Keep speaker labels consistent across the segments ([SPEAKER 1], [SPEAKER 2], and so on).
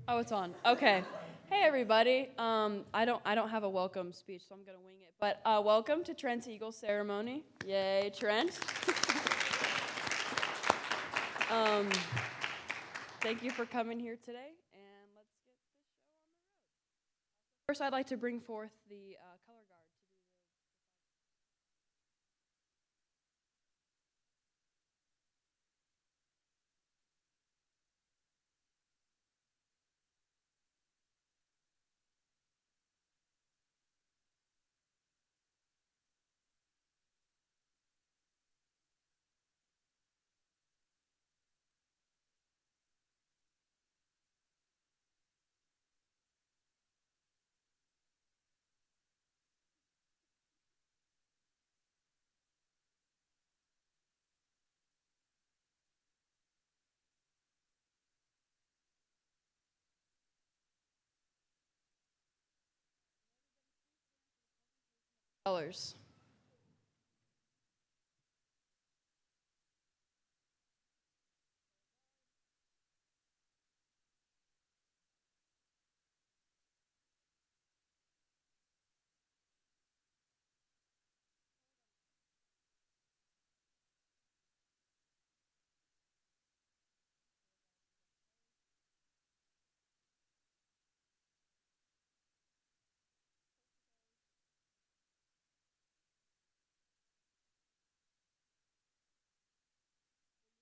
[SPEAKER 1] Oh, it's on. Okay. Hey everybody. I don't have a welcome speech, so I'm gonna wing it. But welcome to Trent's Eagle ceremony. Yay, Trent. um, Thank you for coming here today, and let's get this show on the road. First, I'd like to bring forth the color guard. Colors.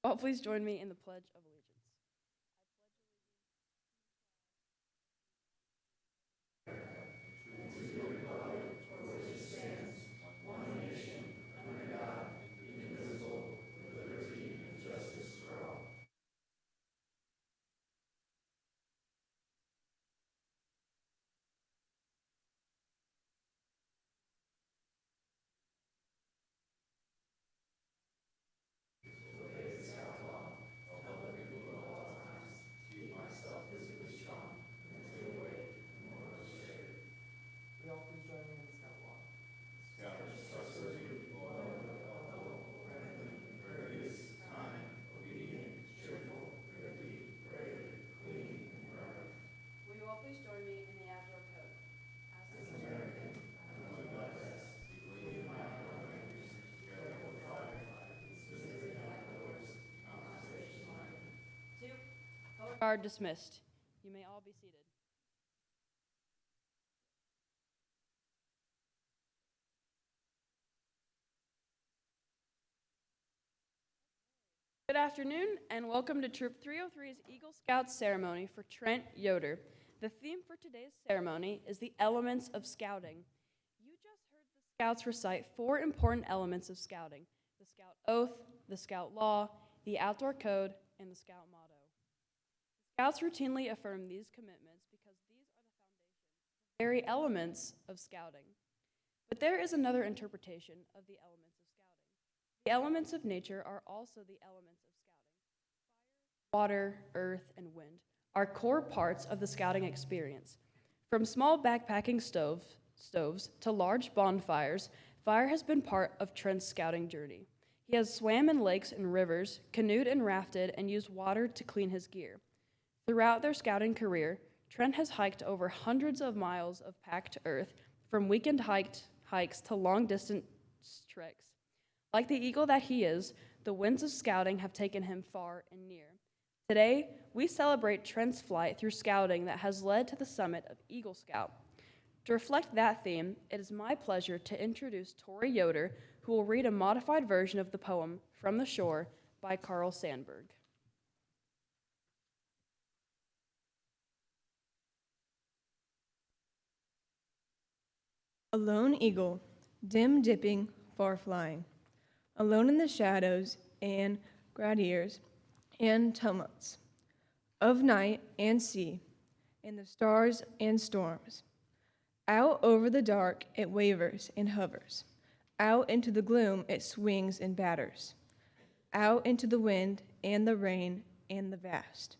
[SPEAKER 1] Oh, please join me in the Pledge of Allegiance.
[SPEAKER 2] We all please join me in the Scout Law.
[SPEAKER 1] Will you all please join me in the outdoor code? As this two. Color guard dismissed. You may all be seated. Good afternoon, and welcome to Troop 303's Eagle Scouts ceremony for Trent Yoder. The theme for today's ceremony is the elements of scouting. You just heard the Scouts recite four important elements of scouting: the Scout Oath, the Scout Law, the Outdoor Code, and the Scout Motto. Scouts routinely affirm these commitments because these are the foundation, the very elements of scouting. But there is another interpretation of the elements of scouting. The elements of nature are also the elements of scouting. Water, earth, and wind are core parts of the scouting experience. From small backpacking stoves to large bonfires, fire has been part of Trent's scouting journey. He has swam in lakes and rivers, canoed and rafted, and used water to clean his gear. Throughout their scouting career, Trent has hiked over hundreds of miles of packed earth, from weekend hikes to long distance treks. Like the eagle that he is, the winds of scouting have taken him far and near. Today, we celebrate Trent's flight through scouting that has led to the summit of Eagle Scout. To reflect that theme, it is my pleasure to introduce Tori Yoder, who will read a modified version of the poem From the Shore by Carl Sandburg.
[SPEAKER 3] A lone eagle, dim dipping, far flying, alone in the shadows and gradiers and tumults of night and sea, and the stars and storms. Out over the dark it wavers and hovers. Out into the gloom it swings and batters. Out into the wind and the rain and the vast.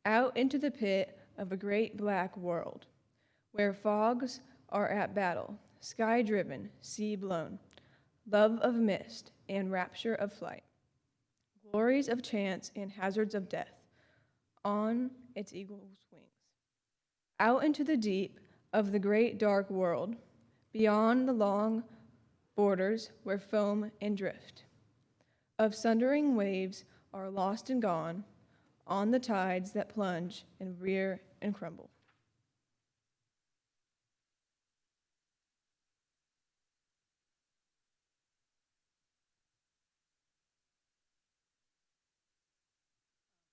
[SPEAKER 3] Out into the pit of a great black world, where fogs are at battle, sky driven, sea blown, love of mist and rapture of flight, glories of chance and hazards of death, on its eagle's wings. out into the deep of the great dark world, beyond the long borders where foam and drift of sundering waves are lost and gone on the tides that plunge and rear and crumble.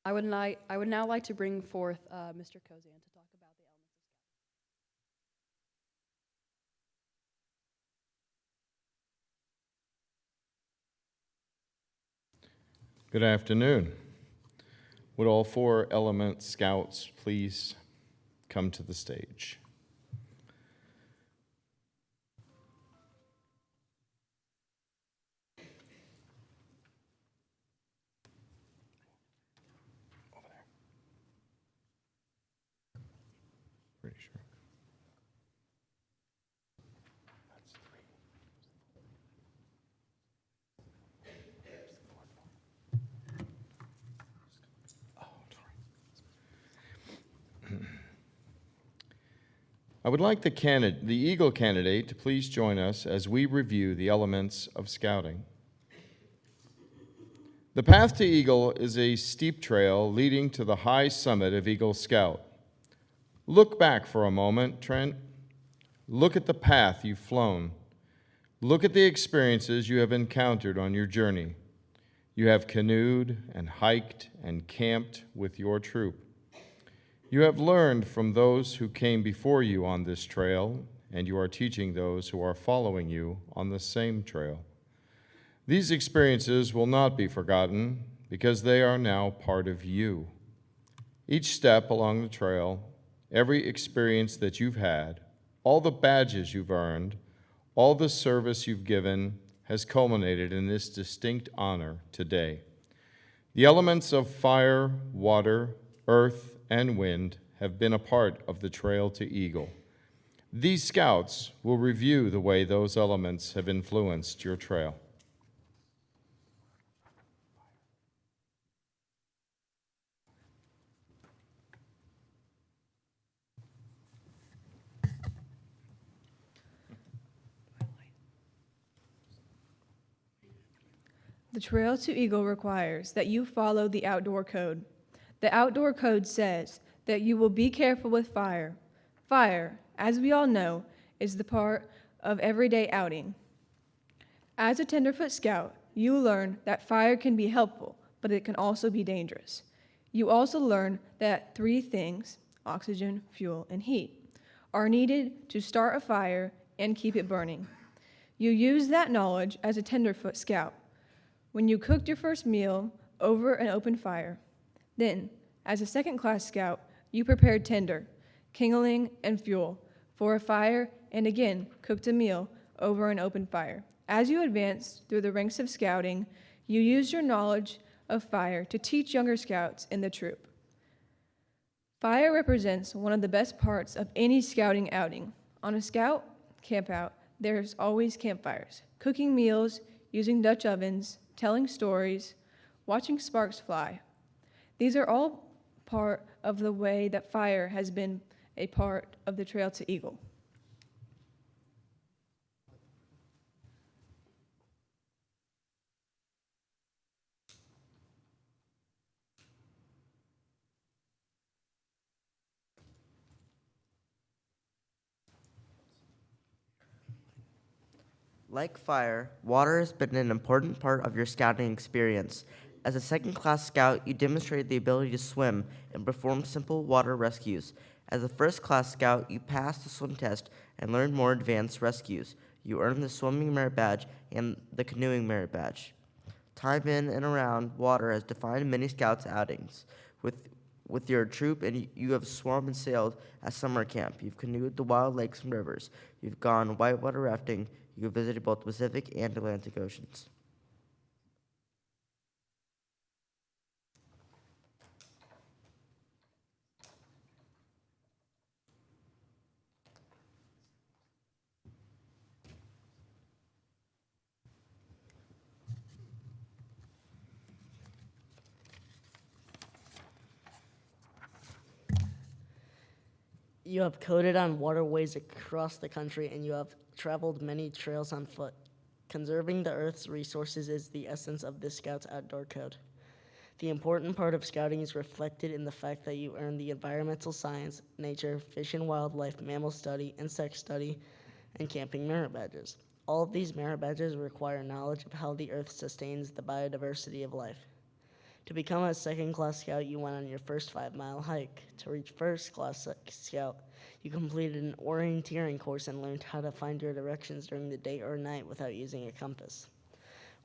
[SPEAKER 1] I would now like to bring forth Mr. Kozan to talk about the elements of
[SPEAKER 2] Good afternoon. Would all 4 element scouts please come to the stage? Over there. Pretty sure. That's 3. Oh, sorry. I would like the Eagle candidate to please join us as we review the elements of scouting. The path to Eagle is a steep trail leading to the high summit of Eagle Scout. Look back for a moment, Trent. Look at the path you've flown. Look at the experiences you have encountered on your journey. You have canoed and hiked and camped with your troop. You have learned from those who came before you on this trail, and you are teaching those who are following you on the same trail. These experiences will not be forgotten because they are now part of you. Each step along the trail, every experience that you've had, all the badges you've earned, all the service you've given has culminated in this distinct honor today. The elements of fire, water, earth, and wind have been a part of the trail to Eagle. These scouts will review the way those elements have influenced your trail.
[SPEAKER 3] The trail to Eagle requires that you follow the outdoor code. The outdoor code says that you will be careful with fire. Fire, as we all know, is the part of everyday outing. As a tenderfoot scout, you learn that fire can be helpful, but it can also be dangerous. You also learn that 3 things, oxygen, fuel, and heat, are needed to start a fire and keep it burning. You use that knowledge as a tenderfoot scout when you cooked your first meal over an open fire. Then, as a second-class scout, you prepared tinder, kindling, and fuel for a fire and again cooked a meal over an open fire. As you advanced through the ranks of scouting, you used your knowledge of fire to teach younger scouts in the troop. Fire represents one of the best parts of any scouting outing. On a scout campout, there's always campfires, cooking meals, using Dutch ovens, telling stories, watching sparks fly. These are all part of the way that fire has been a part of the trail to Eagle.
[SPEAKER 4] Like fire, water has been an important part of your scouting experience. As a second-class scout, you demonstrated the ability to swim and perform simple water rescues. As a first-class scout, you passed the swim test and learned more advanced rescues. You earned the swimming merit badge and the canoeing merit badge. Time in and around water has defined many scouts' outings. With your troop, and you have swum and sailed at summer camp. You've canoed the wild lakes and rivers. You've gone whitewater rafting. You have visited both Pacific and Atlantic Oceans.
[SPEAKER 5] You have coded on waterways across the country, and you have traveled many trails on foot. Conserving the Earth's resources is the essence of the Scouts Outdoor Code. The important part of Scouting is reflected in the fact that you earn the environmental science, nature, fish and wildlife, mammal study, insect study, and camping merit badges. All of these merit badges require knowledge of how the Earth sustains the biodiversity of life. To become a second-class scout, you went on your first 5-mile hike. To reach first-class scout, you completed an orienteering course and learned how to find your directions during the day or night without using a compass.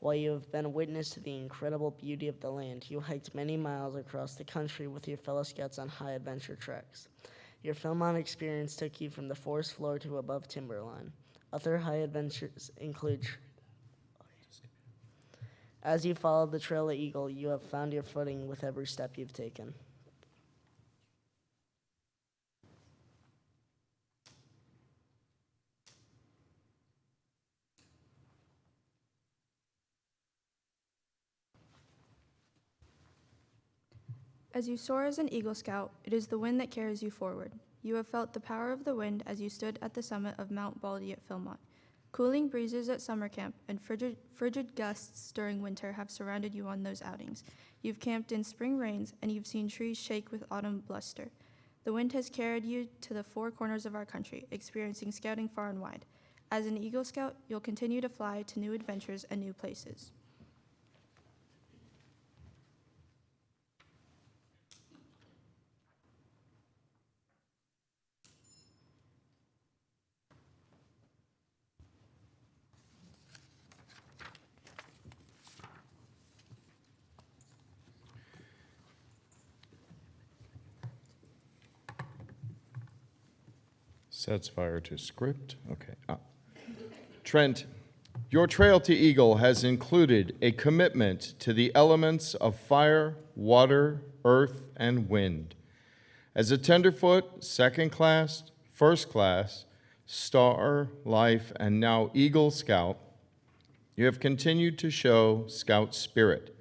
[SPEAKER 5] While you have been a witness to the incredible beauty of the land, you hiked many miles across the country with your fellow scouts on high adventure treks. Your Philmont experience took you from the forest floor to above timberline. Other high adventures include as you follow the trail of Eagle, you have found your footing with every step you've taken.
[SPEAKER 6] As you soar as an Eagle Scout, it is the wind that carries you forward. You have felt the power of the wind as you stood at the summit of Mount Baldy at Philmont. Cooling breezes at summer camp and frigid gusts during winter have surrounded you on those outings. You've camped in spring rains, and you've seen trees shake with autumn bluster. The wind has carried you to the four corners of our country, experiencing scouting far and wide. As an Eagle Scout, you'll continue to fly to new adventures and new places.
[SPEAKER 2] Sets fire to script. Okay. Trent, your trail to Eagle has included a commitment to the elements of fire, water, earth, and wind. As a tenderfoot, second class, first class, star, life, and now Eagle Scout, you have continued to show Scout spirit.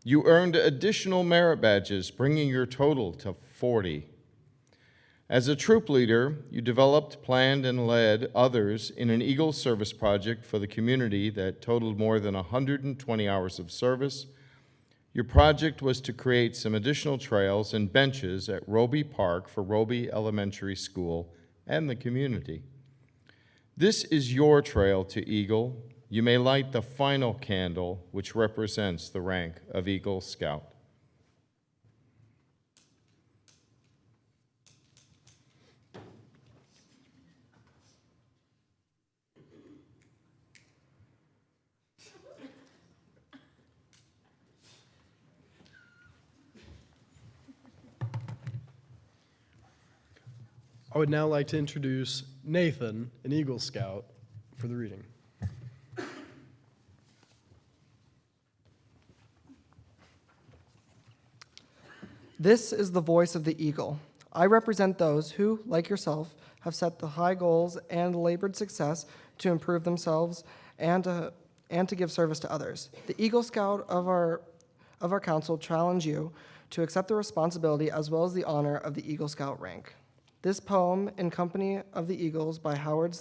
[SPEAKER 2] You earned additional merit badges, bringing your total to 40. As a troop leader, you developed, planned, and led others in an Eagle service project for the community that totaled more than 120 hours of service. Your project was to create some additional trails and benches at Roby Park for Roby Elementary School and the community. This is your trail to Eagle. You may light the final candle, which represents the rank of Eagle Scout.
[SPEAKER 7] I would now like to introduce Nathan, an Eagle Scout, for the reading.
[SPEAKER 8] This is the voice of the eagle. I represent those who, like yourself, have set the high goals and labored success to improve themselves and to give service to others. The Eagle Scout of our council challenge you to accept the responsibility as well as the honor of the Eagle Scout rank. This poem, In Company of the Eagles by Howard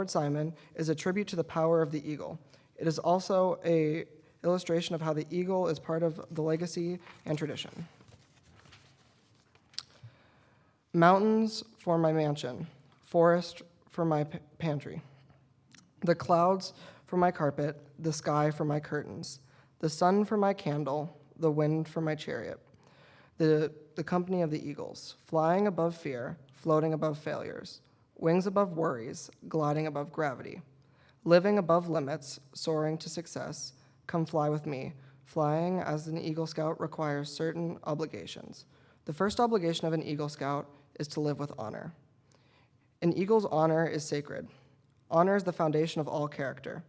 [SPEAKER 8] Simon, is a tribute to the power of the eagle. It is also an illustration of how the eagle is part of the legacy and tradition. Mountains for my mansion, forest for my pantry, the clouds for my carpet, the sky for my curtains, the sun for my candle, the wind for my chariot. The company of the eagles, flying above fear, floating above failures, wings above worries, gliding above gravity, living above limits, soaring to success. Come fly with me. Flying as an Eagle Scout requires certain obligations. The first obligation of an Eagle Scout is to live with honor. An eagle's honor is sacred. Honor is the foundation of all character.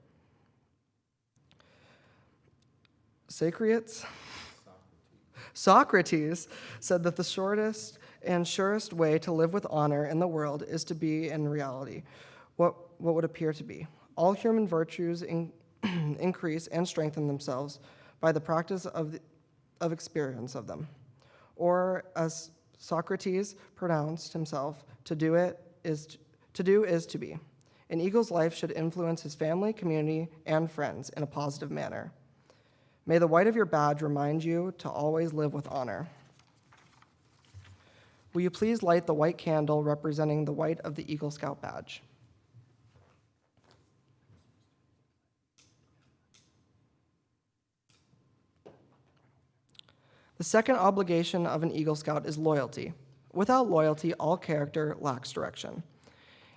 [SPEAKER 8] Socrates said that the shortest and surest way to live with honor in the world is to be in reality what would appear to be. All human virtues increase and strengthen themselves by the practice of experience of them. Or as Socrates pronounced himself, to do is to be. An eagle's life should influence his family, community, and friends in a positive manner. May the white of your badge remind you to always live with honor. Will you please light the white candle representing the white of the Eagle Scout badge? The second obligation of an Eagle Scout is loyalty. Without loyalty, all character lacks direction.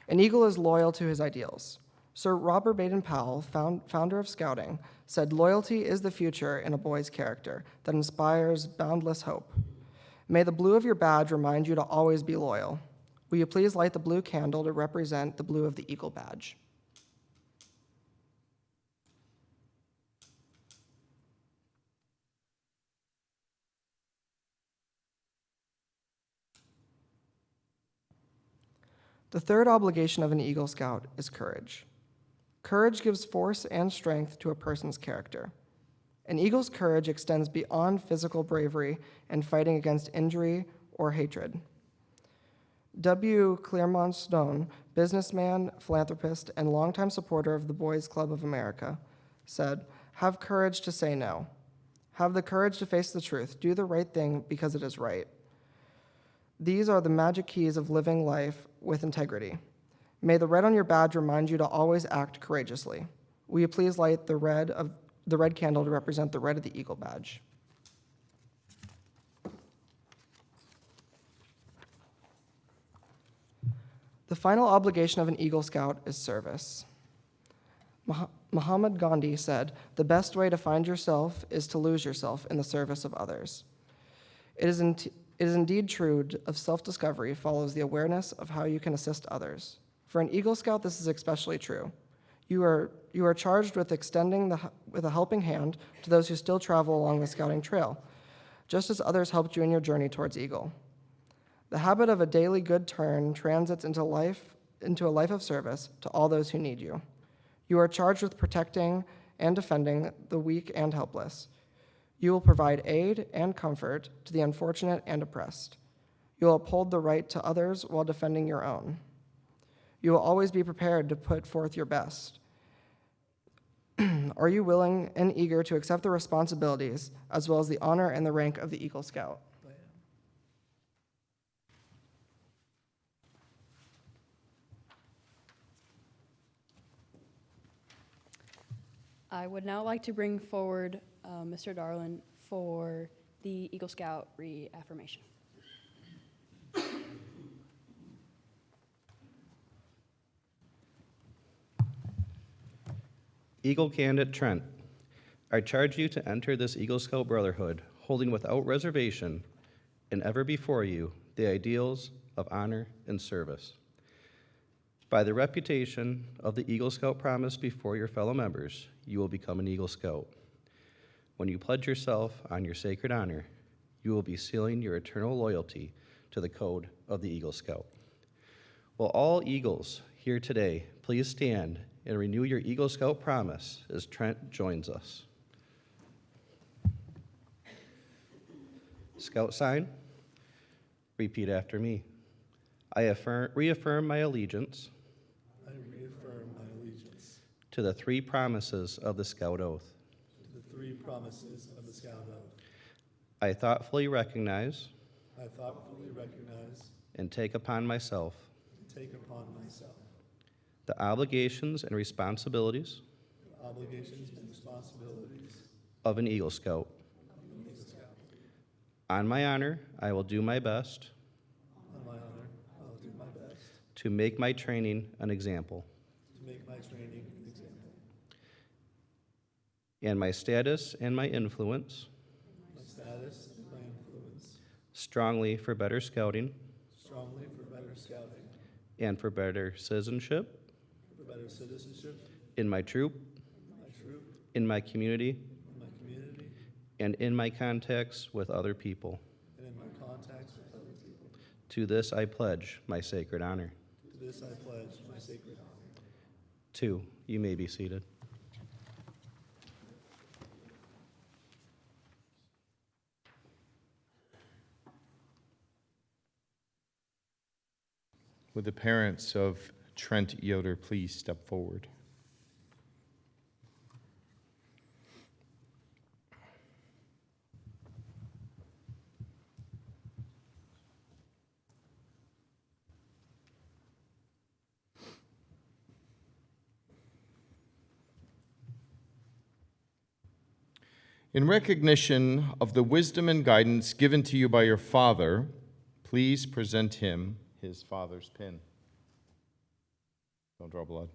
[SPEAKER 8] An eagle is loyal to his ideals. Sir Robert Baden-Powell, founder of Scouting, said, "Loyalty is the future in a boy's character that inspires boundless hope." May the blue of your badge remind you to always be loyal. Will you please light the blue candle to represent the blue of the Eagle badge? The third obligation of an Eagle Scout is courage. Courage gives force and strength to a person's character. An eagle's courage extends beyond physical bravery and fighting against injury or hatred. W. Claremont Stone, businessman, philanthropist, and longtime supporter of the Boys Club of America, said, "Have courage to say no. Have the courage to face the truth. Do the right thing because it is right. These are the magic keys of living life with integrity. May the red on your badge remind you to always act courageously. Will you please light the red candle to represent the red of the Eagle badge?" The final obligation of an Eagle Scout is service. Mahatma Gandhi said, "The best way to find yourself is to lose yourself in the service of others." It is indeed true of self-discovery follows the awareness of how you can assist others. For an Eagle Scout, this is especially true. You are charged with extending with a helping hand to those who still travel along the scouting trail, just as others helped you in your journey towards Eagle. The habit of a daily good turn transits into a life of service to all those who need you. You are charged with protecting and defending the weak and helpless. You will provide aid and comfort to the unfortunate and oppressed. You will uphold the right to others while defending your own. You will always be prepared to put forth your best. Are you willing and eager to accept the responsibilities as well as the honor and the rank of the Eagle Scout?
[SPEAKER 1] I would now like to bring forward Mr. Darlin for the Eagle Scout reaffirmation.
[SPEAKER 9] Eagle Candidate Trent, I charge you to enter this Eagle Scout Brotherhood, holding without reservation and ever before you the ideals of honor and service. By the reputation of the Eagle Scout promise before your fellow members, you will become an Eagle Scout. When you pledge yourself on your sacred honor, you will be sealing your eternal loyalty to the code of the Eagle Scout. Will all Eagles here today please stand and renew your Eagle Scout promise as Trent joins us. Scout sign, repeat after me. I reaffirm my allegiance to the three promises of the Scout Oath. I thoughtfully recognize and take upon myself the obligations and responsibilities of an Eagle Scout. On my honor, I will do my best to make my training an example. And my status and my influence strongly for better scouting and for better citizenship in my troop, in my community, and in my contacts with other people. To this I pledge my sacred honor. 2, you may be seated.
[SPEAKER 2] Would the parents of Trent Yoder please step forward? In recognition of the wisdom and guidance given to you by your father, please present him his father's pin. Don't draw blood.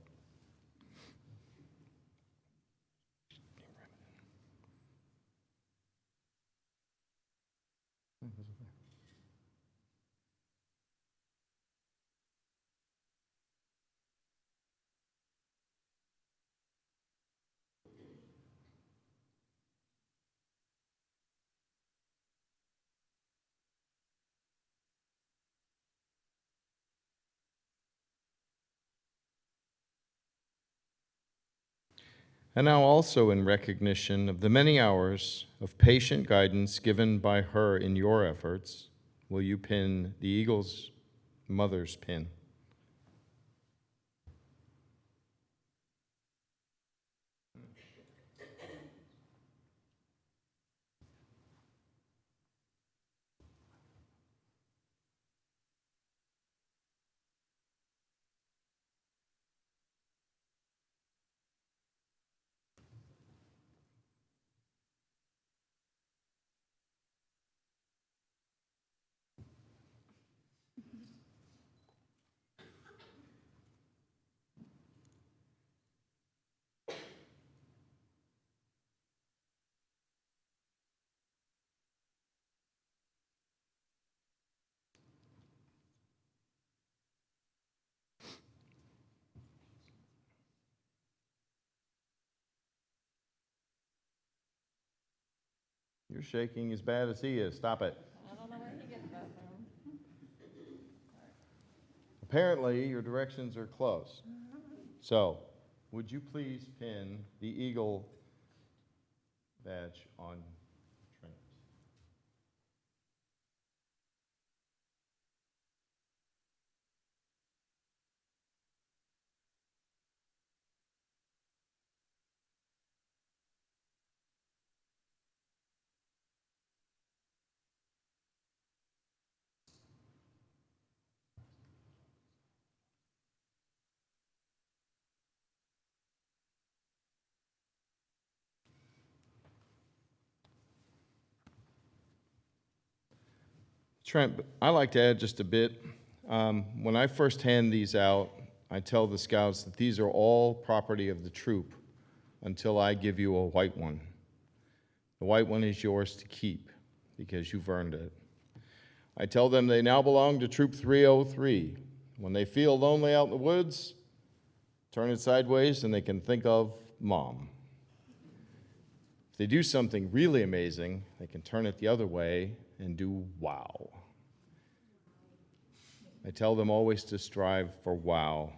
[SPEAKER 2] And now also in recognition of the many hours of patient guidance given by her in your efforts, will you pin the Eagle's mother's pin? You're shaking as bad as he is. Stop it.
[SPEAKER 3] I don't know where he gets that from.
[SPEAKER 2] Apparently, your directions are close. So, would you please pin the Eagle badge on Trent? Trent, I like to add just a bit. When I first hand these out, I tell the scouts that these are all property of the troop until I give you a white one. The white one is yours to keep because you've earned it. I tell them they now belong to Troop 303. When they feel lonely out in the woods, turn it sideways and they can think of Mom. If they do something really amazing, they can turn it the other way and do wow. I tell them always to strive for wow,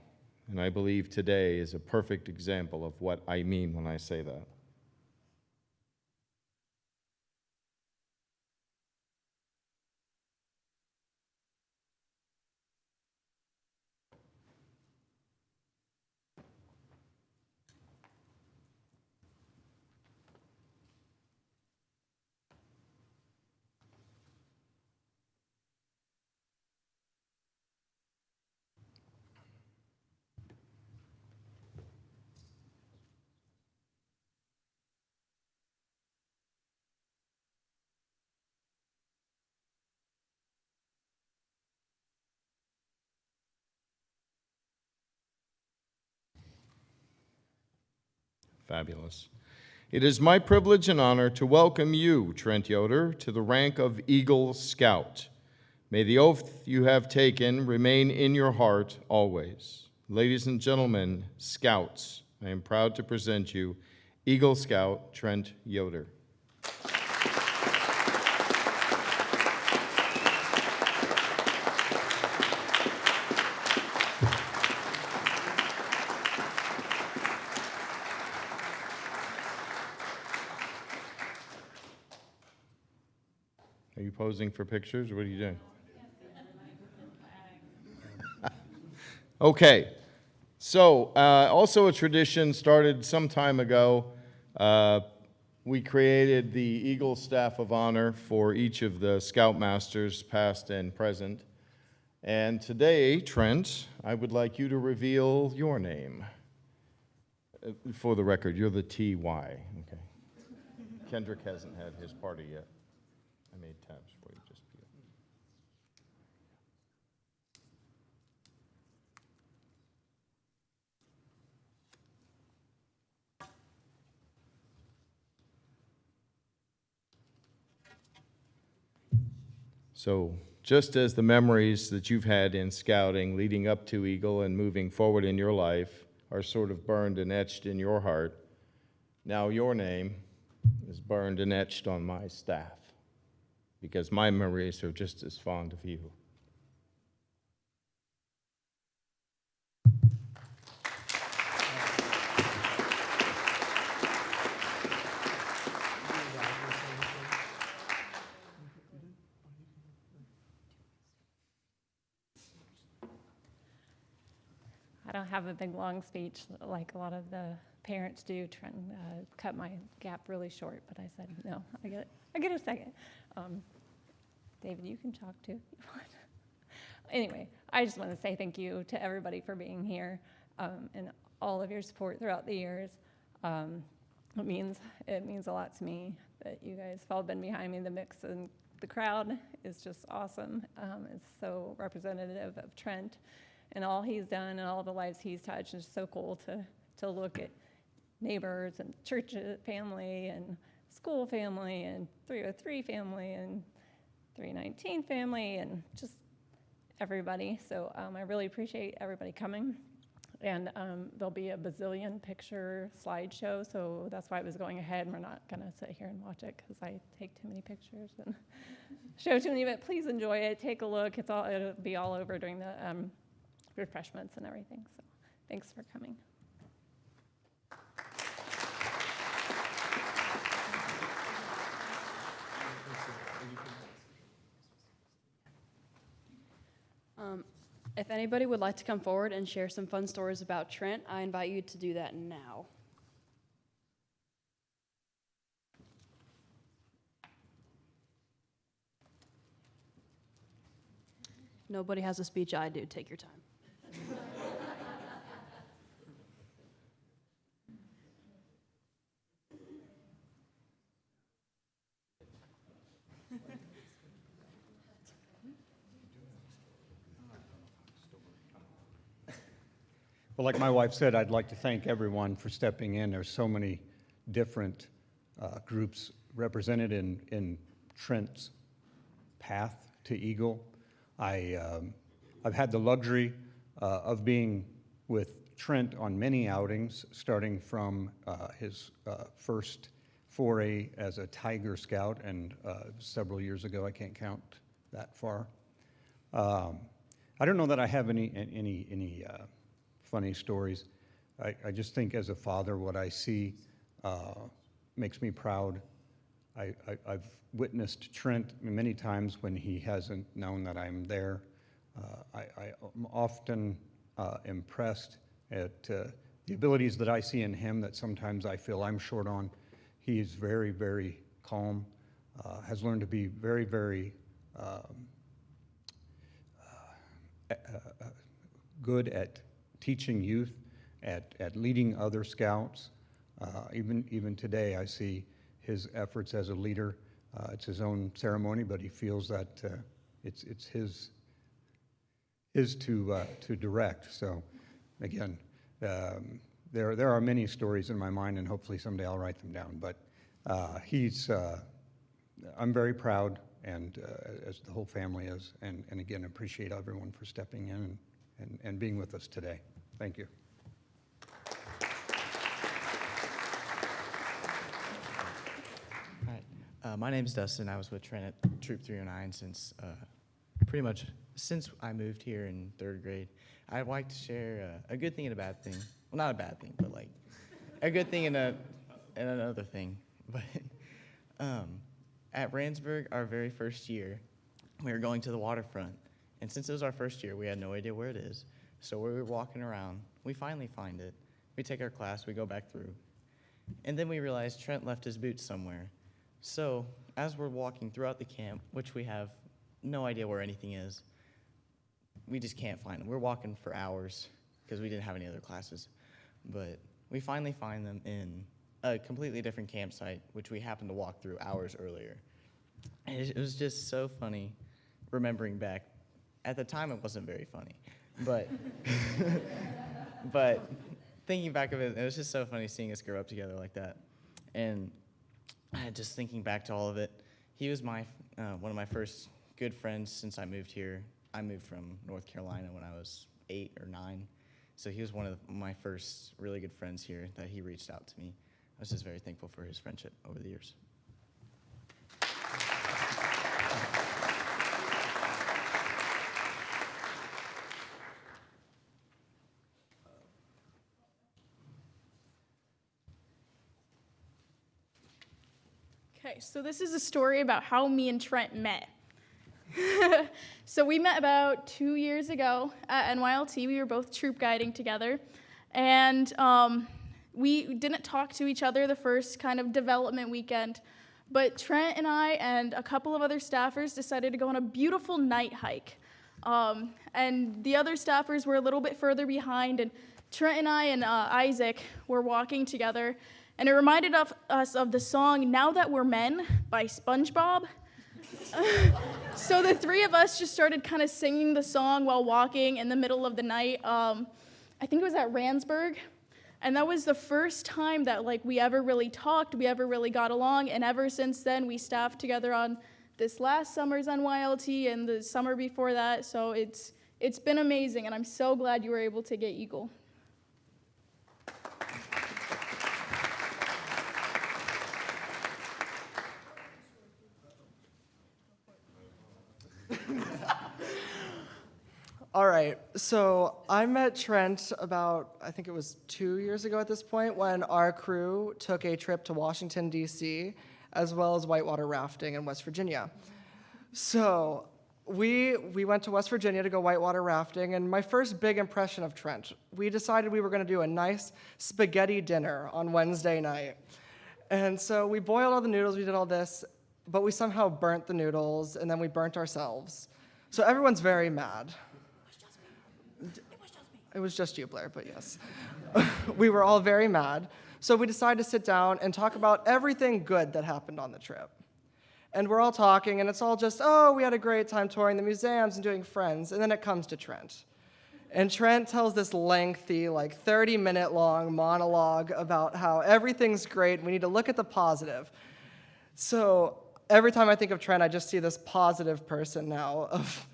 [SPEAKER 2] and I believe today is a perfect example of what I mean when I say that. Fabulous. It is my privilege and honor to welcome you, Trent Yoder, to the rank of Eagle Scout. May the oath you have taken remain in your heart always. Ladies and gentlemen, Scouts, I am proud to present you Eagle Scout Trent Yoder. Are you posing for pictures, or what are you doing? Okay, so also a tradition started some time ago. We created the Eagle Staff of Honor for each of the Scoutmasters, past and present. And today, Trent, I would like you to reveal your name. For the record, you're the TY. Okay. Kendrick hasn't had his party yet. I made tabs for you. Just for you. So, just as the memories that you've had in scouting leading up to Eagle and moving forward in your life are sort of burned and etched in your heart, now your name is burned and etched on my staff, because my memories are just as fond of you.
[SPEAKER 10] I don't have a big, long speech like a lot of the parents do. Trent cut my gap really short, but I said, no, I get a second. David, you can talk too if you want. Anyway, I just want to say thank you to everybody for being here and all of your support throughout the years. It means a lot to me that you guys have all been behind me. The mix and the crowd is just awesome. It's so representative of Trent and all he's done and all the lives he's touched. It's so cool to look at neighbors and church family and school family and 303 family and 319 family and just everybody. So I really appreciate everybody coming. And there'll be a bazillion picture slideshow, so that's why I was going ahead, and we're not going to sit here and watch it because I take too many pictures and show too many, but please enjoy it. Take a look. It'll be all over during the refreshments and everything. So thanks for coming.
[SPEAKER 1] If anybody would like to come forward and share some fun stories about Trent, I invite you to do that now. Nobody has a speech. I do. Take your time.
[SPEAKER 11] Well, like my wife said, I'd like to thank everyone for stepping in. There's so many different groups represented in Trent's path to Eagle. I've had the luxury of being with Trent on many outings, starting from his first foray as a Tiger Scout, and several years ago, I can't count that far. I don't know that I have any funny stories. I just think as a father, what I see makes me proud. I've witnessed Trent many times when he hasn't known that I'm there. I'm often impressed at the abilities that I see in him that sometimes I feel I'm short on. He is very, very calm, has learned to be very, very good at teaching youth, at leading other scouts. Even today, I see his efforts as a leader. It's his own ceremony, but he feels that it's his to direct. So, again, there are many stories in my mind, and hopefully someday I'll write them down. But I'm very proud, and as the whole family is, and again, appreciate everyone for stepping in and being with us today. Thank you.
[SPEAKER 12] Hi, my name is Dustin. I was with Trent at Troop 309 since pretty much since I moved here in 3rd grade. I'd like to share a good thing and a bad thing. Well, not a bad thing, but like a good thing and another thing. But at Randsburg, our very first year, we were going to the waterfront. And since it was our first year, we had no idea where it is. So we were walking around. We finally find it. We take our class, we go back through. And then we realize Trent left his boots somewhere. So as we're walking throughout the camp, which we have no idea where anything is, we just can't find them. We're walking for hours because we didn't have any other classes. But we finally find them in a completely different campsite, which we happened to walk through hours earlier. And it was just so funny remembering back. At the time, it wasn't very funny. But, but thinking back of it, it was just so funny seeing us grow up together like that. And just thinking back to all of it, he was one of my first good friends since I moved here. I moved from North Carolina when I was 8 or 9. So he was one of my first really good friends here that he reached out to me. I was just very thankful for his friendship over the years.
[SPEAKER 13] Okay, so this is a story about how me and Trent met. So we met about 2 years ago at NYLT. We were both troop guiding together. And we didn't talk to each other the first kind of development weekend. But Trent and I and a couple of other staffers decided to go on a beautiful night hike. And the other staffers were a little bit further behind. And Trent and I and Isaac were walking together. And it reminded us of the song Now That We're Men by SpongeBob. So the three of us just started kind of singing the song while walking in the middle of the night. I think it was at Randsburg. And that was the first time that we ever really talked, we ever really got along. And ever since then, we staffed together on this last summer's NYLT and the summer before that. So it's been amazing, and I'm so glad you were able to get Eagle.
[SPEAKER 8] All right, so I met Trent about, I think it was 2 years ago at this point, when our crew took a trip to Washington, D.C., as well as whitewater rafting in West Virginia. So we went to West Virginia to go whitewater rafting, and my first big impression of Trent, we decided we were going to do a nice spaghetti dinner on Wednesday night. And so we boiled all the noodles, we did all this, but we somehow burnt the noodles, and then we burnt ourselves. So everyone's very mad. It was just you, Blair, but yes. We were all very mad. So we decided to sit down and talk about everything good that happened on the trip. And we're all talking, and it's all just, oh, we had a great time touring the museums and doing friends. And then it comes to Trent. And Trent tells this lengthy, 30-minute long monologue about how everything's great, and we need to look at the positive. So every time I think of Trent, I just see this positive person now of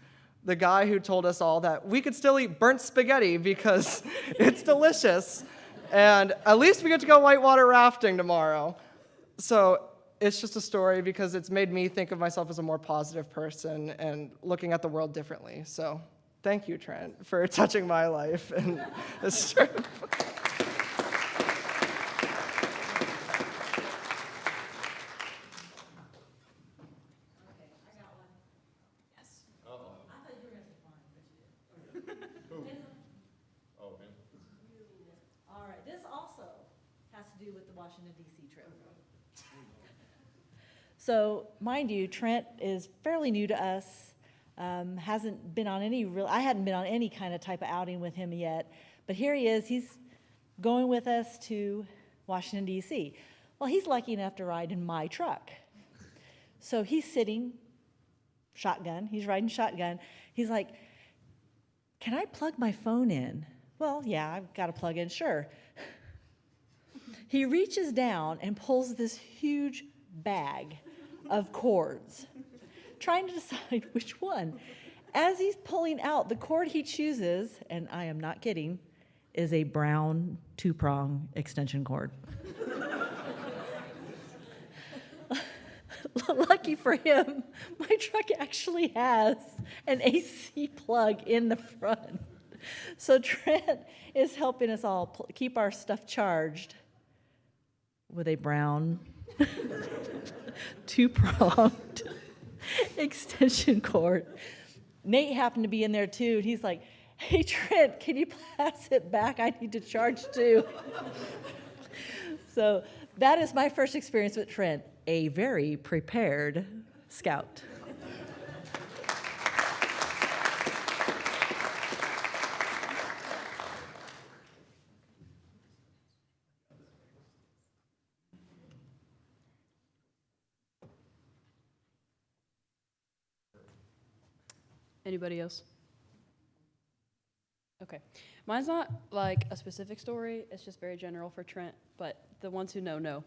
[SPEAKER 8] the guy who told us all that we could still eat burnt spaghetti because it's delicious. And at least we get to go whitewater rafting tomorrow. So it's just a story because it's made me think of myself as a more positive person and looking at the world differently. So thank you, Trent, for touching my life and this trip.
[SPEAKER 14] All right, this also has to do with the Washington, D.C. trip. So, mind you, Trent is fairly new to us, hasn't been on I hadn't been on any kind of type of outing with him yet, but here he is, he's going with us to Washington, D.C. Well, he's lucky enough to ride in my truck. So he's sitting, shotgun, he's riding shotgun. He's like, can I plug my phone in? Well, yeah, I've got to plug in, sure. He reaches down and pulls this huge bag of cords, trying to decide which one. As he's pulling out, the cord he chooses, and I am not kidding, is a brown 2-prong extension cord. Lucky for him, my truck actually has an AC plug in the front. So Trent is helping us all keep our stuff charged with a brown 2-pronged extension cord. Nate happened to be in there too, and he's like, hey, Trent, can you pass it back? I need to charge too. So that is my first experience with Trent, a very prepared scout.
[SPEAKER 1] Anybody else? Okay. Mine's not like a specific story, it's just very general for Trent, but the ones who know, know.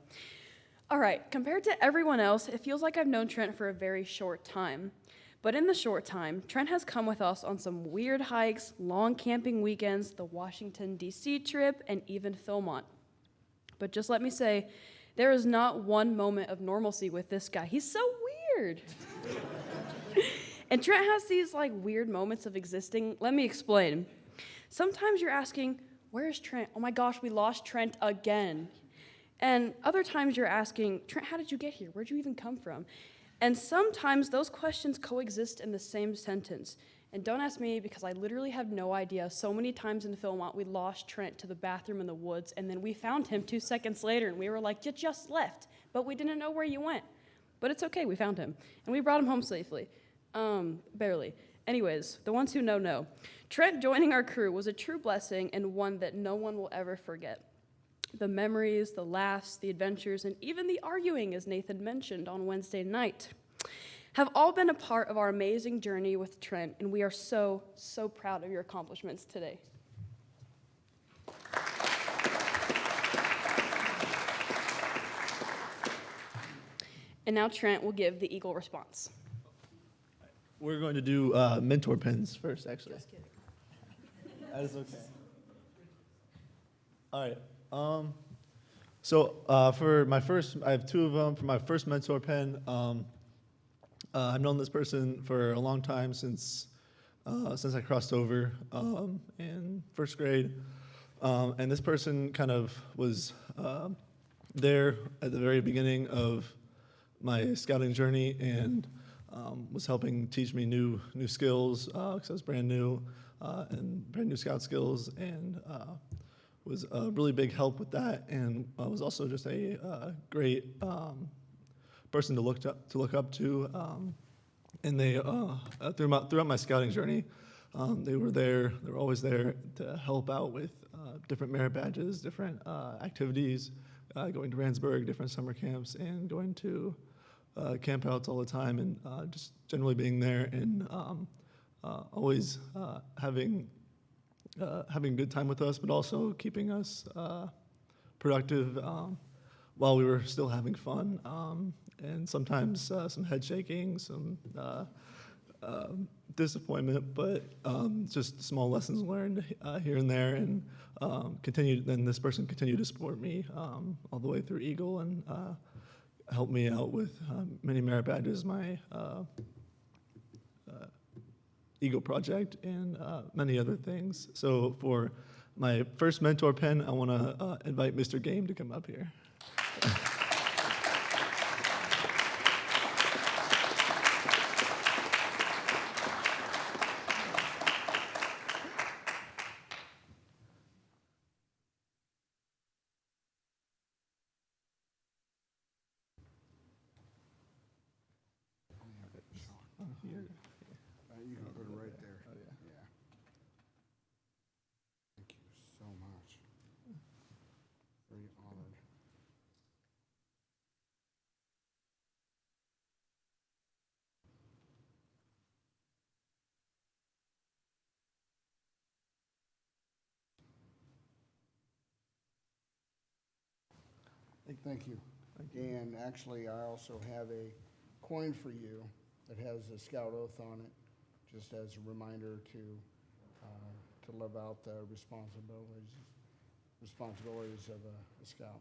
[SPEAKER 1] All right, compared to everyone else, it feels like I've known Trent for a very short time. But in the short time, Trent has come with us on some weird hikes, long camping weekends, the Washington, D.C. trip, and even Philmont. But just let me say, there is not one moment of normalcy with this guy. He's so weird. And Trent has these like weird moments of existing. Let me explain. Sometimes you're asking, where's Trent? Oh my gosh, we lost Trent again. And other times you're asking, Trent, how did you get here? Where'd you even come from? And sometimes those questions coexist in the same sentence. And don't ask me because I literally have no idea. So many times in Philmont, we lost Trent to the bathroom in the woods, and then we found him 2 seconds later, and we were like, you just left, but we didn't know where you went. But it's okay, we found him. And we brought him home safely. Barely. Anyways, the ones who know, know. Trent joining our crew was a true blessing and one that no one will ever forget. The memories, the laughs, the adventures, and even the arguing, as Nathan mentioned on Wednesday night, have all been a part of our amazing journey with Trent, and we are so, so proud of your accomplishments today. And now Trent will give the Eagle response.
[SPEAKER 15] We're going to do mentor pins first, actually.
[SPEAKER 14] Just kidding.
[SPEAKER 15] That is okay. All right. So for my first, I have 2 of them. For my first mentor pen, I've known this person for a long time since I crossed over in first grade. And this person kind of was there at the very beginning of my scouting journey and was helping teach me new skills because I was brand new and brand new scout skills, and was a really big help with that, and was also just a great person to look up to. And they throughout my scouting journey, they were there. They were always there to help out with different merit badges, different activities, going to Randsburg, different summer camps, and going to campouts all the time, and just generally being there and always having a good time with us, but also keeping us productive while we were still having fun. And sometimes some head shaking, some disappointment, but just small lessons learned here and there, and then this person continued to support me all the way through Eagle and helped me out with many merit badges, my Eagle project, and many other things. So for my first mentor pen, I want to invite Mr. Game to come up here.
[SPEAKER 16] You can put it right there. Oh, yeah. Thank you so much. Very honored. Thank you. And actually, I also have a coin for you that has the Scout Oath on it, just as a reminder to live out the responsibilities of a Scout.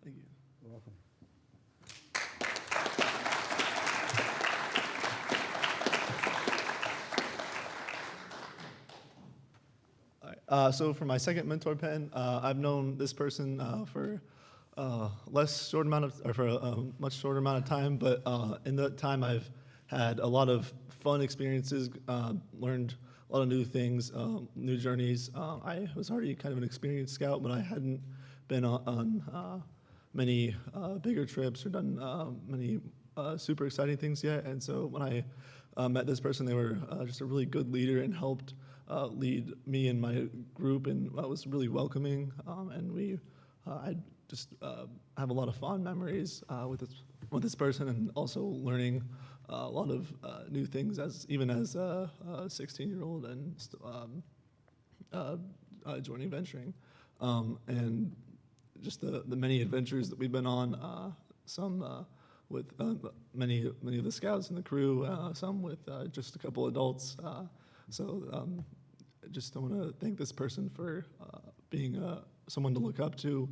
[SPEAKER 15] Thank you.
[SPEAKER 16] You're welcome.
[SPEAKER 15] All right. So for my second mentor pen, I've known this person for for a much shorter amount of time, but in that time I've had a lot of fun experiences, learned lot of new things, new journeys. I was already kind of an experienced scout, but I hadn't been on many bigger trips or done many super exciting things yet. And so when I met this person, they were just a really good leader and helped lead me and my group, and was really welcoming. And I just have a lot of fond memories with this person, and also learning a lot of new things even as a 16-year-old and joining venturing, and just the many adventures that we've been on. Some with many of the scouts and the crew, some with just a couple adults. I just want to thank this person for being someone to look up to,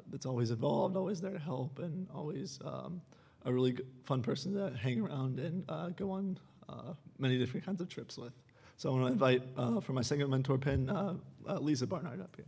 [SPEAKER 15] that's always involved, always there to help, and always a really fun person to hang around and go on many different kinds of trips with. So I want to invite, for my second mentor pin, Lisa Barnard up here.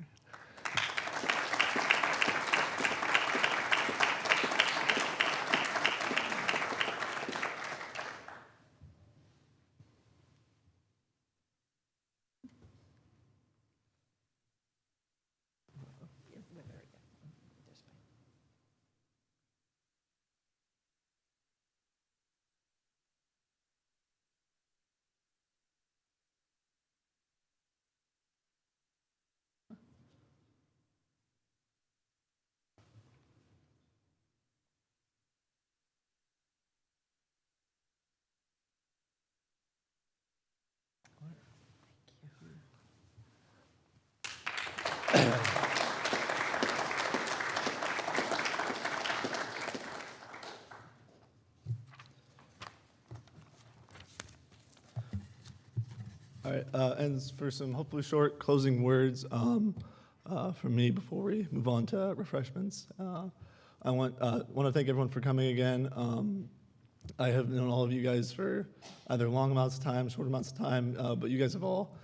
[SPEAKER 15] All right, and for some hopefully short closing words from me before we move on to refreshments, I want to thank everyone for coming again. I have known all of you guys for either long amounts of time, short amounts of time, but you guys have all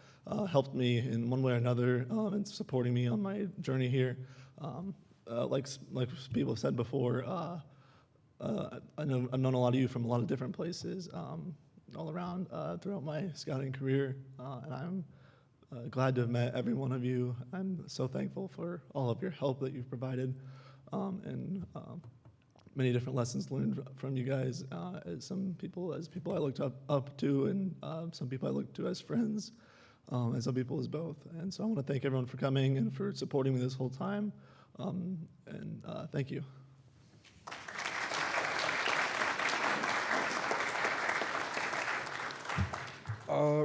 [SPEAKER 15] helped me in one way or another in supporting me on my journey here. Like people have said before, I've known a lot of you from a lot of different places all around throughout my scouting career, and I'm glad to have met every one of you. I'm so thankful for all of your help that you've provided, and many different lessons learned from you guys, as people I looked up to, and some people I looked to as friends, and some people as both. And so I want to thank everyone for coming and for supporting me this whole time, and thank you.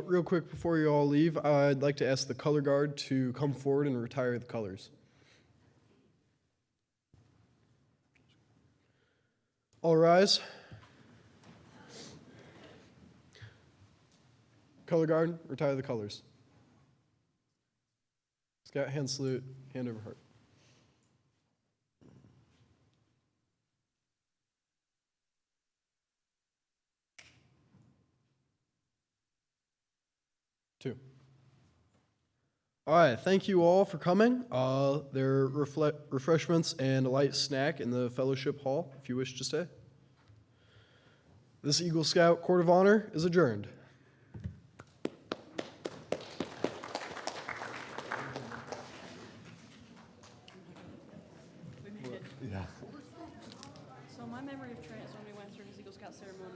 [SPEAKER 7] Real quick before you all leave, I'd like to ask the color guard to come forward and retire the colors. All rise. Color guard, retire the colors. Scout hand salute, hand over heart. Two. All right, thank you all for coming. There are refreshments and a light snack in the fellowship hall if you wish to stay. This Eagle Scout Court of Honor is adjourned.
[SPEAKER 1] Yeah. So my memory of Trent is when we went through his Eagle Scout ceremony.